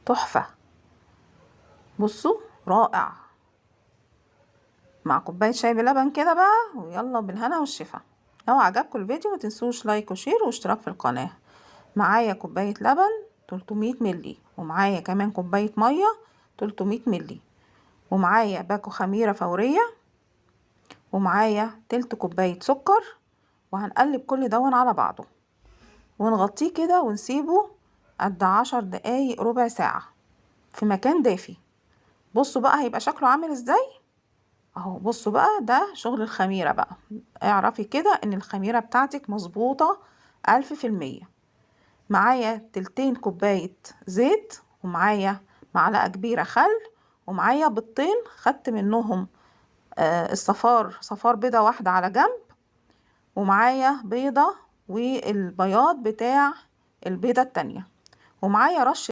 تحفة. بصوا رائع، مع كوباية شاي بلبن كده بقى، ويلا بالهنا والشفا. لو عجبكم الفيديو متنسوش لايك وشير واشتراك في القناة. معايا كوباية لبن 300 ملي، ومعايا كمان كوباية مية 300 ملي، ومعايا باكو خميرة فورية، ومعايا تلت كوباية سكر. وهنقلب كل دون على بعضه ونغطيه كده ونسيبه قد 10 دقايق ربع ساعة في مكان دافي. بصوا بقى هيبقى شكله عامل ازاي اهو. بصوا بقى ده شغل الخميرة بقى، اعرفي كده ان الخميرة بتاعتك مظبوطة 1000%. معايا تلتين كوباية زيت، ومعايا معلقة كبيرة خل، ومعايا بيضتين خدت منهم صفار بيضة واحدة على جنب، ومعايا بيضة والبياض بتاع البيضة التانية، ومعايا رشة